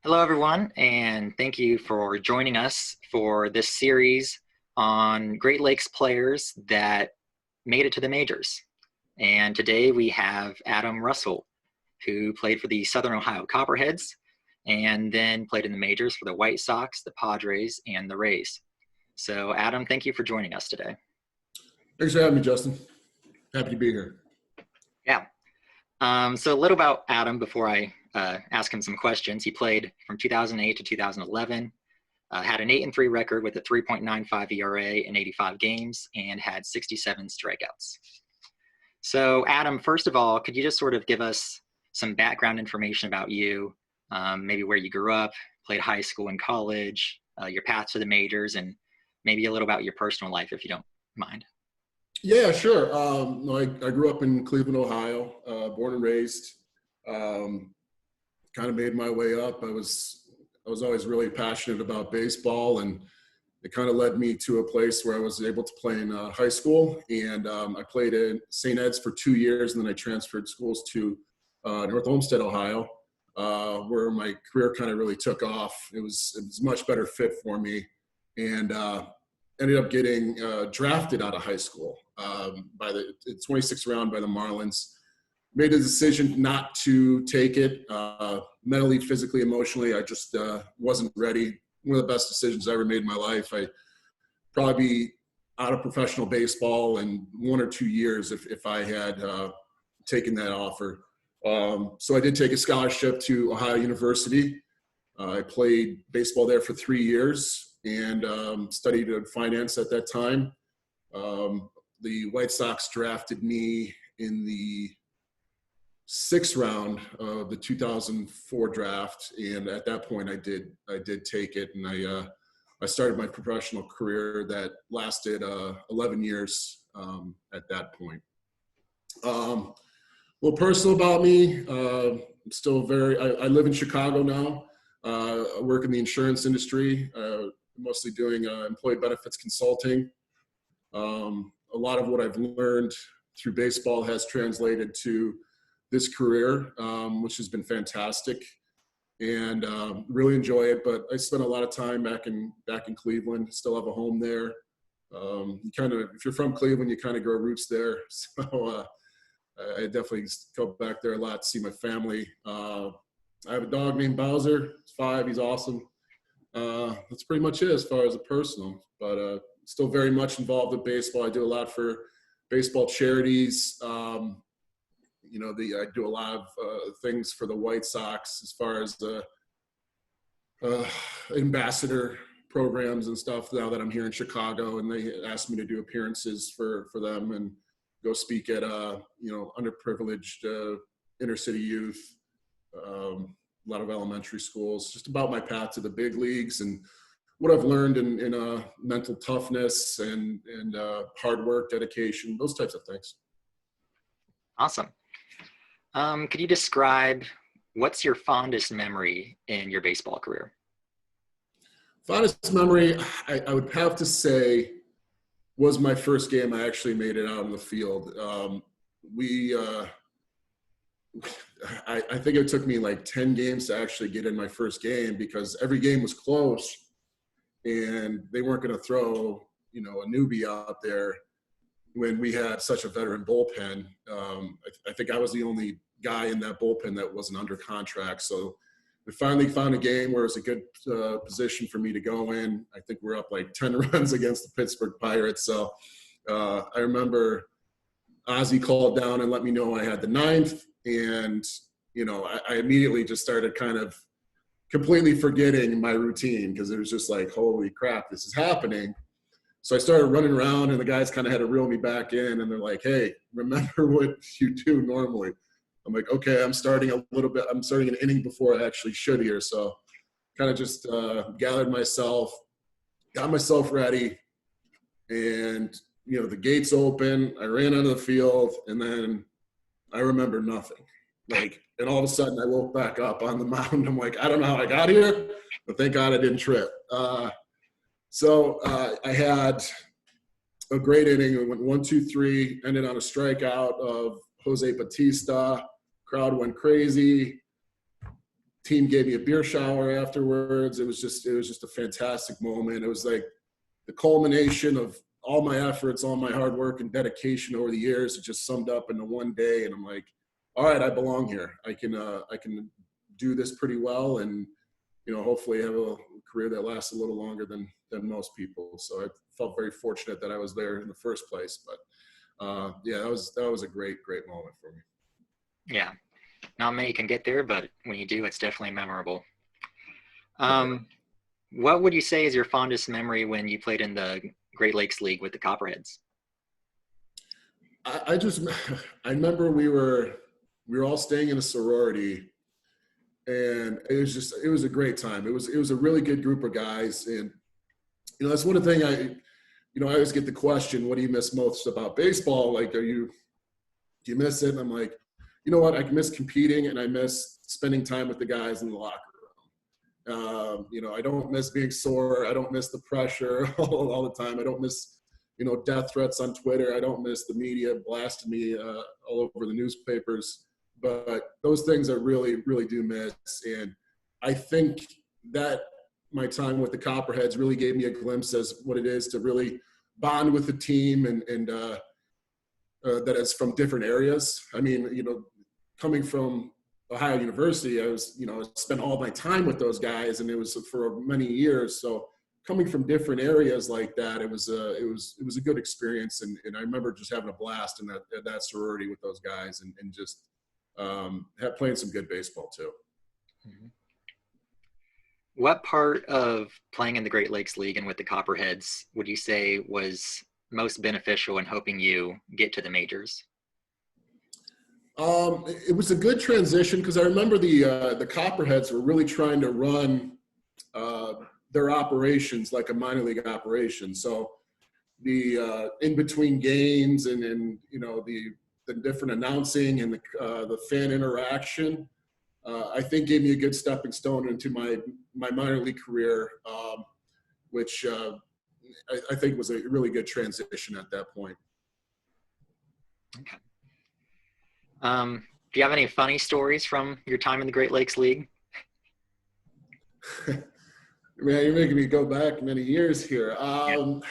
Hello, everyone, and thank you for joining us for this series on Great Lakes players that made it to the majors. And today we have Adam Russell, who played for the Southern Ohio Copperheads and then played in the majors for the White Sox, the Padres, and the Rays. So, Adam, thank you for joining us today. Thanks for having me, Justin. Happy to be here. Yeah. So a little about Adam before I ask him some questions. He played from 2008 to 2011, had an 8-3 record with a 3.95 ERA in 85 games, and had 67 strikeouts. So Adam, first of all, could you just sort of give us some background information about you, maybe where you grew up, played high school and college, your path to the majors, and maybe a little about your personal life, if you don't mind. Yeah, sure. I grew up in Cleveland, Ohio, born and raised. Kind of made my way up. I was always really passionate about baseball, and it kind of led me to a place where I was able to play in high school. And I played at St. Ed's for 2 years, and then I transferred schools to North Olmsted, Ohio, where my career kind of really took off. It was a much better fit for me, and ended up getting drafted out of high school by the 26th round by the Marlins. Made a decision not to take it mentally, physically, emotionally. I just wasn't ready. One of the best decisions I ever made in my life. I probably be out of professional baseball in 1 or 2 years if I had taken that offer. So I did take a scholarship to Ohio University. I played baseball there for 3 years and studied finance at that time. The White Sox drafted me in the 6th round of the 2004 draft, and at that point I did take it, and I started my professional career that lasted 11 years at that point. A little personal about me. I'm still I live in Chicago now. I work in the insurance industry, mostly doing employee benefits consulting. A lot of what I've learned through baseball has translated to this career, which has been fantastic, and really enjoy it. But I spent a lot of time back in Cleveland. Still have a home there. If you're from Cleveland, you kind of grow roots there. So I definitely go back there a lot to see my family. I have a dog named Bowser. He's 5. He's awesome. That's pretty much it as far as the personal, but still very much involved with baseball. I do a lot for baseball charities. I do a lot of things for the White Sox as far as the ambassador programs and stuff now that I'm here in Chicago, and they asked me to do appearances for them and go speak at underprivileged inner city youth, a lot of elementary schools, just about my path to the big leagues and what I've learned in mental toughness and hard work, dedication, those types of things. Awesome. Could you describe what's your fondest memory in your baseball career? Fondest memory, I would have to say, was my first game I actually made it out on the field. I think it took me like 10 games to actually get in my first game because every game was close and they weren't going to throw, a newbie out there when we had such a veteran bullpen. I think I was the only guy in that bullpen that wasn't under contract. So we finally found a game where it was a good position for me to go in. I think we're up like 10 runs against the Pittsburgh Pirates. So I remember Ozzie called down and let me know I had the 9th. And, I immediately just started kind of completely forgetting my routine because it was just like, holy crap, this is happening. So I started running around and the guys kind of had to reel me back in, and they're like, hey, remember what you do normally. I'm like, okay, I'm starting an inning before I actually should here. So kind of just gathered myself, got myself ready, and, the gates open. I ran onto the field, and then I remember nothing. And all of a sudden I woke back up on the mound. I'm like, I don't know how I got here, but thank God I didn't trip. So I had a great inning. It went 1-2-3, ended on a strikeout of Jose Batista. Crowd went crazy. team gave me a beer shower afterwards. It was just a fantastic moment. It was like the culmination of all my efforts, all my hard work and dedication over the years. It just summed up into one day, and I'm like, all right, I belong here. I can do this pretty well, and hopefully have a career that lasts a little longer than most people. So I felt very fortunate that I was there in the first place. But yeah, that was a great moment for me. Yeah, not many can get there, but when you do, it's definitely memorable. What would you say is your fondest memory when you played in the Great Lakes League with the Copperheads? I remember we were all staying in a sorority, and it was a great time. It was a really good group of guys, and that's one thing I always get the question, what do you miss most about baseball? Like, do you miss it? And I'm like, you know what? I miss competing, and I miss spending time with the guys in the locker room. I don't miss being sore. I don't miss the pressure all the time. I don't miss, death threats on Twitter. I don't miss the media blasting me all over the newspapers. But those things I really, really do miss. And I think that my time with the Copperheads really gave me a glimpse as what it is to really bond with the team and that is from different areas. I mean, coming from Ohio University, I spent all my time with those guys, and it was for many years. So coming from different areas like that, it was a good experience. And I remember just having a blast in that sorority with those guys, and just playing some good baseball too. Mm-hmm. What part of playing in the Great Lakes League and with the Copperheads would you say was most beneficial in helping you get to the majors? It was a good transition because I remember the Copperheads were really trying to run their operations like a minor league operation. So the in between games and the different announcing and the fan interaction, I think gave me a good stepping stone into my minor league career, which I think was a really good transition at that point. Okay. Do you have any funny stories from your time in the Great Lakes League? Man, you're making me go back many years here. I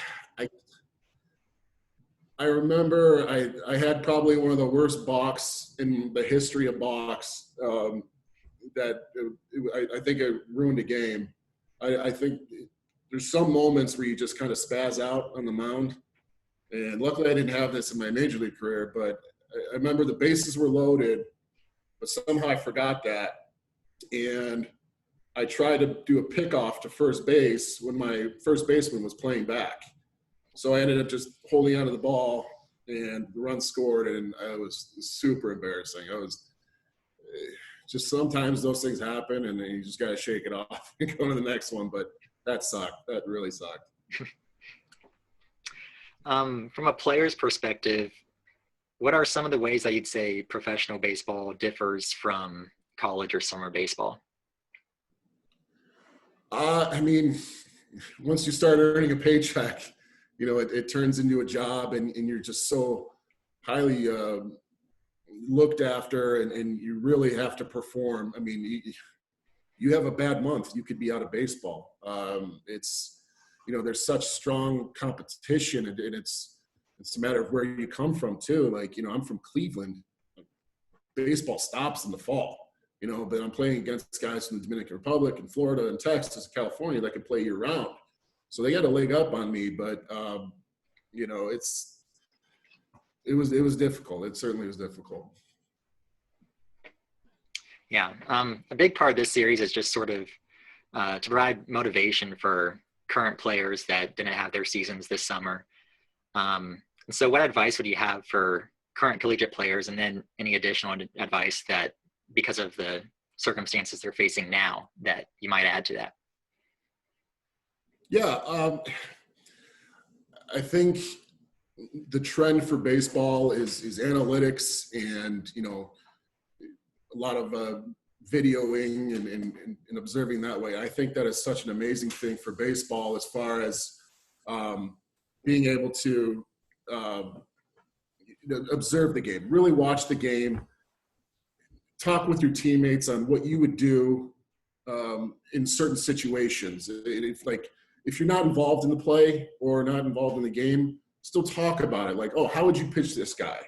remember I had probably one of the worst balks in the history of balks. I think it ruined a game. I think there's some moments where you just kind of spaz out on the mound. And luckily I didn't have this in my major league career, but I remember the bases were loaded, but somehow I forgot that. And I tried to do a pickoff to first base when my first baseman was playing back. So I ended up just holding onto the ball, and the run scored, and it was super embarrassing. I was just, sometimes those things happen, and you just got to shake it off and go to the next one. But that sucked. That really sucked. From a player's perspective, what are some of the ways that you'd say professional baseball differs from college or summer baseball? I mean, once you start earning a paycheck, it turns into a job, and you're just so highly looked after, and you really have to perform. I mean, you have a bad month, you could be out of baseball. There's such strong competition, and it's a matter of where you come from too. Like, I'm from Cleveland. Baseball stops in the fall. But I'm playing against guys from the Dominican Republic and Florida and Texas and California that can play year round. So they got a leg up on me, but it was difficult. It certainly was difficult. Yeah. A big part of this series is just sort of to provide motivation for current players that didn't have their seasons this summer. So what advice would you have for current collegiate players, and then any additional advice that, because of the circumstances they're facing now, that you might add to that? Yeah, I think the trend for baseball is analytics, and a lot of videoing and observing that way. I think that is such an amazing thing for baseball, as far as being able to observe the game, really watch the game, talk with your teammates on what you would do in certain situations. If you're not involved in the play or not involved in the game, still talk about it. Like, oh, how would you pitch this guy?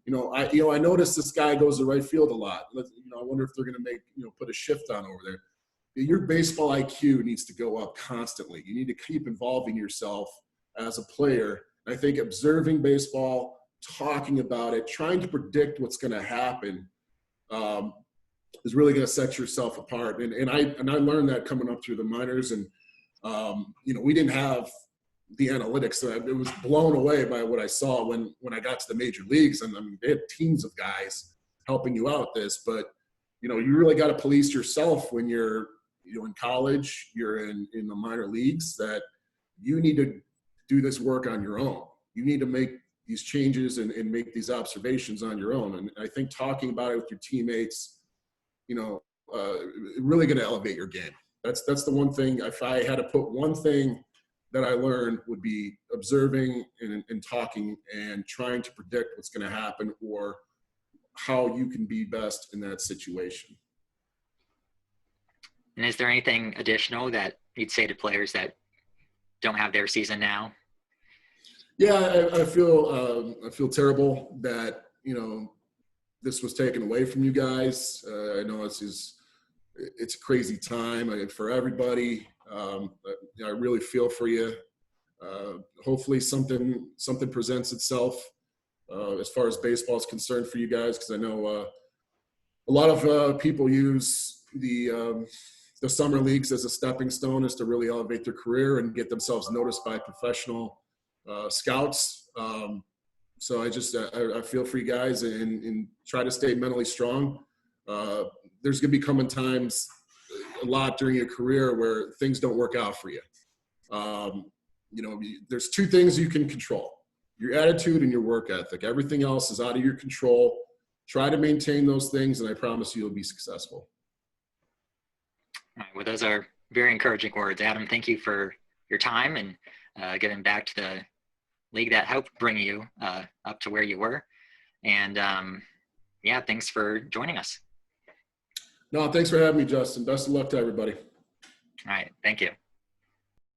I noticed this guy goes to right field a lot. I wonder if they're going to put a shift on over there. Your baseball IQ needs to go up constantly. You need to keep involving yourself as a player. I think observing baseball, talking about it, trying to predict what's going to happen is really going to set yourself apart. And I learned that coming up through the minors. And, we didn't have the analytics. So it was blown away by what I saw when I got to the major leagues. And they had teams of guys helping you out this. But, you really got to police yourself when you're in college, you're in the minor leagues, that you need to do this work on your own. You need to make these changes and make these observations on your own. And I think talking about it with your teammates, really going to elevate your game. That's the one thing. If I had to put one thing that I learned, would be observing and talking and trying to predict what's going to happen or how you can be best in that situation. And is there anything additional that you'd say to players that don't have their season now? Yeah, I feel terrible that this was taken away from you guys. I know it's a crazy time for everybody. I really feel for you. Hopefully something presents itself as far as baseball is concerned for you guys, because I know a lot of people use the summer leagues as a stepping stone, is to really elevate their career and get themselves noticed by professional scouts. So I feel for you guys and try to stay mentally strong. There's going to be coming times a lot during your career where things don't work out for you. There's two things you can control: your attitude and your work ethic. Everything else is out of your control. Try to maintain those things, and I promise you'll be successful. All right, well, those are very encouraging words, Adam. Thank you for your time and giving back to the league that helped bring you up to where you were. And thanks for joining us. No, thanks for having me, Justin. Best of luck to everybody. All right, thank you.